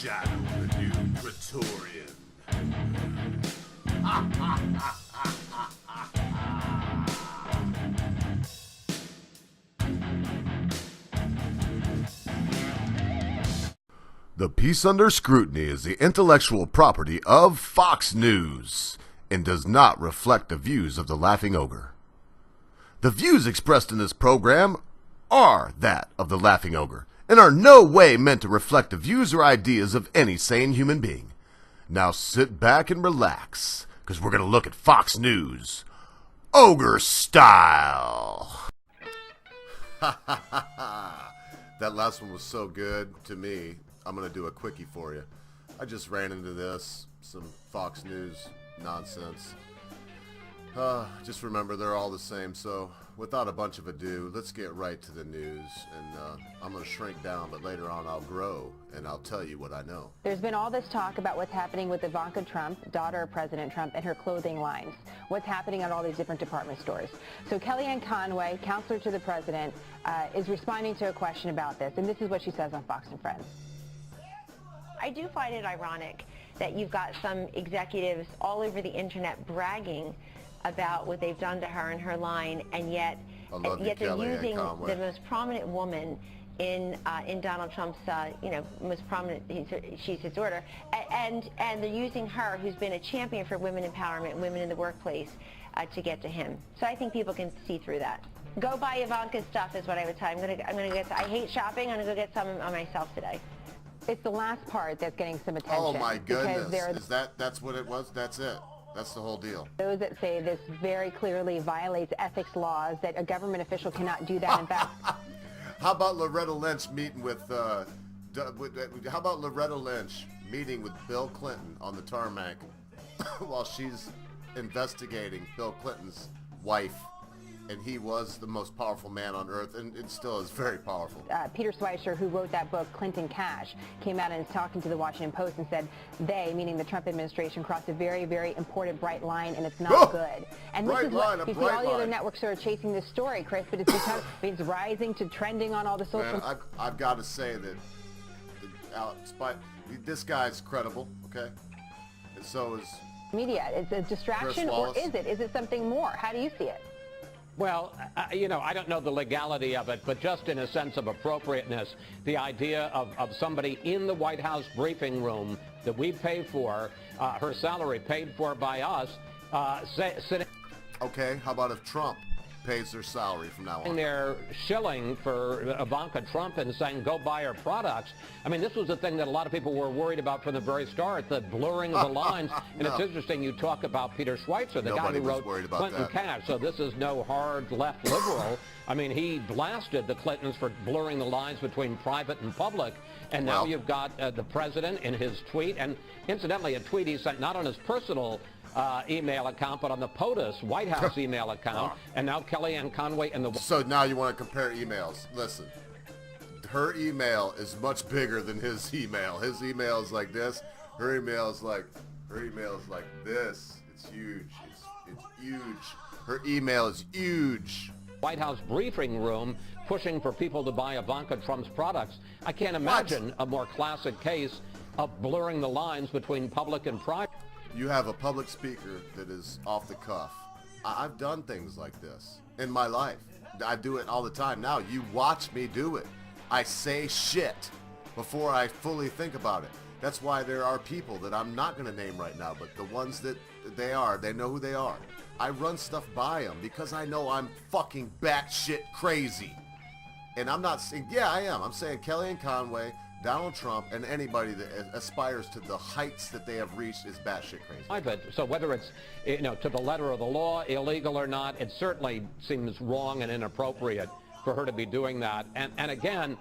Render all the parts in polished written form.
Shadow the new Praetorian. The Piece Under Scrutiny is the intellectual property of Fox News and does not reflect the views of the Laughing Ogre. The views expressed in this program are that of the Laughing Ogre and are no way meant to reflect the views or ideas of any sane human being. Now sit back and relax, because we're going to look at Fox News Ogre style. That last one was so good to me. I'm going to do a quickie for you. I just ran into this, some Fox News nonsense. Just remember, they're all the same, so without a bunch of ado, let's get right to the news. And I'm going to shrink down, but later on I'll grow, and I'll tell you what I know. There's been all this talk about what's happening with Ivanka Trump, daughter of President Trump, and her clothing lines. What's happening at all these different department stores. So Kellyanne Conway, counselor to the president, is responding to a question about this, and this is what she says on Fox and Friends. I do find it ironic that you've got some executives all over the internet bragging about what they've done to her and her line, and yet they're using the most prominent woman in Donald Trump's, most prominent. She's his daughter, and they're using her, who's been a champion for women empowerment, women in the workplace, to get to him. So I think people can see through that. Go buy Ivanka's stuff is what I would tell you. I'm gonna get. I hate shopping. I'm gonna go get some on myself today. It's the last part that's getting some attention. Oh my goodness! That's what it was? That's it. That's the whole deal. Those that say this very clearly violates ethics laws, that a government official cannot do that. In fact, how about Loretta Lynch meeting with? How about Loretta Lynch meeting with Bill Clinton on the tarmac while she's investigating Bill Clinton's wife? And he was the most powerful man on earth, and it still is very powerful. Peter Schweizer, who wrote that book, Clinton Cash, came out and is talking to the Washington Post and said they, meaning the Trump administration, crossed a very, very important bright line, and it's not good. And this is what you see all the other networks are chasing this story, Chris, but it's because it's rising to trending on all the social. Man, I've got to say that this guy's credible, okay, and so is media. It's a distraction, or is it? Is it something more? How do you see it? Well, I don't know the legality of it, but just in a sense of appropriateness, the idea of somebody in the White House briefing room that we pay for, her salary paid for by us, sitting... Okay, how about if Trump pays their salary from now on? They're shilling for Ivanka Trump and saying, go buy her products. I mean, this was the thing that a lot of people were worried about from the very start, the blurring of the lines. And It's interesting you talk about Peter Schweizer, the guy who wrote Clinton Cash. So this is no hard left liberal. I mean, he blasted the Clintons for blurring the lines between private and public. And now you've got the president in his tweet. And incidentally, a tweet he sent not on his personal email account, but on the POTUS White House email account, and now Kellyanne Conway and the... So now you want to compare emails. Listen, her email is much bigger than his email. His email is like this. Her email is like this. It's huge. It's huge. Her email is huge. White House briefing room pushing for people to buy Ivanka Trump's products. I can't imagine a more classic case of blurring the lines between public and private. You have a public speaker that is off the cuff. I've done things like this in my life. I do it all the time now. You watch me do it. I say shit before I fully think about it. That's why there are people that I'm not going to name right now, but the ones that they know who they are. I run stuff by them because I know I'm fucking batshit crazy. And I'm not saying, yeah, I am. I'm saying Kellyanne Conway, Donald Trump, and anybody that aspires to the heights that they have reached is batshit crazy. So whether it's, to the letter of the law, illegal or not, it certainly seems wrong and inappropriate for her to be doing that. And again,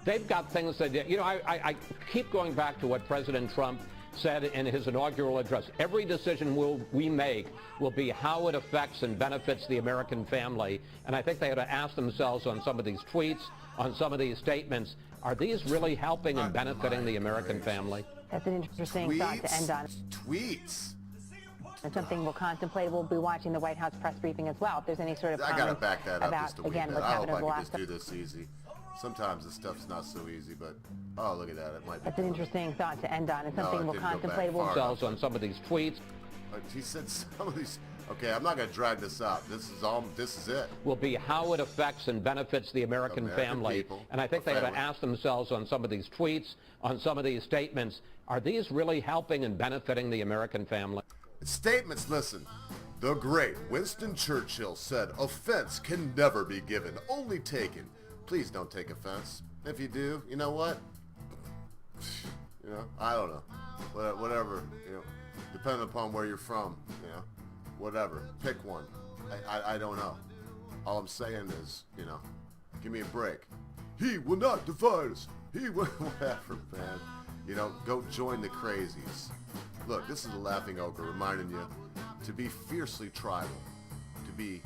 they've got things that, I keep going back to what President Trump said in his inaugural address. Every decision we make will be how it affects and benefits the American family. And I think they had to ask themselves on some of these tweets, on some of these statements, are these really helping and benefiting the American family? That's an interesting thought to end on. Tweets. It's something we'll contemplate. We'll be watching the White House press briefing as well. If there's any sort of I gotta back that up just a wee bit. What's I happened hope over the I can last just do this easy. Sometimes this stuff's not so easy, but oh, look at that. It might be. That's an interesting thought to end on. It's something we'll contemplate. Themselves on some of these tweets. He said some of these. Okay, I'm not going to drag this out. This is it. Will be how it affects and benefits the American family. People, and I think they ought to ask themselves on some of these tweets, on some of these statements, are these really helping and benefiting the American family? Statements, listen. The great Winston Churchill said, offense can never be given, only taken. Please don't take offense. If you do, you know what? You know, I don't know. Whatever, you know, depending upon where you're from, you know. Whatever, pick one. I don't know. All I'm saying is, you know, give me a break. He will not divide us. He will, whatever, man. You know, go join the crazies. Look, this is a laughing ogre reminding you to be fiercely tribal, to be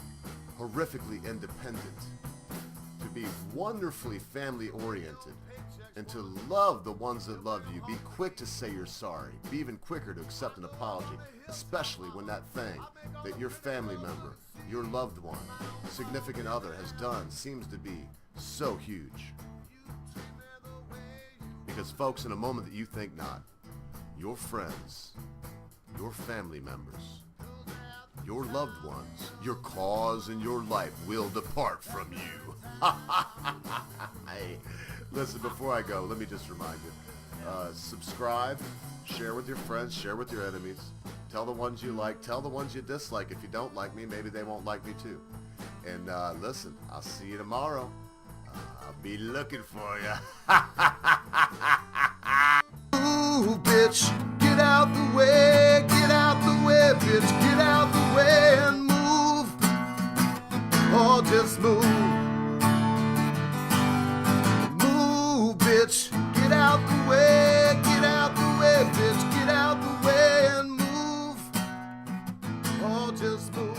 horrifically independent, to be wonderfully family oriented, and to love the ones that love you. Be quick to say you're sorry. Be even quicker to accept an apology, especially when that thing that your family member, your loved one, significant other has done seems to be so huge. Because folks, in a moment that you think not, your friends, your family members, your loved ones, your cause and your life will depart from you. Hey, listen, before I go, let me just remind you, subscribe, share with your friends, share with your enemies, tell the ones you like, tell the ones you dislike. If you don't like me, maybe they won't like me too. And listen, I'll see you tomorrow. I'll be looking for you. Ooh, bitch, get out the way, bitch, get out the way and move, or just move. Move, bitch, get out the way, bitch, get out the way and move, or just move.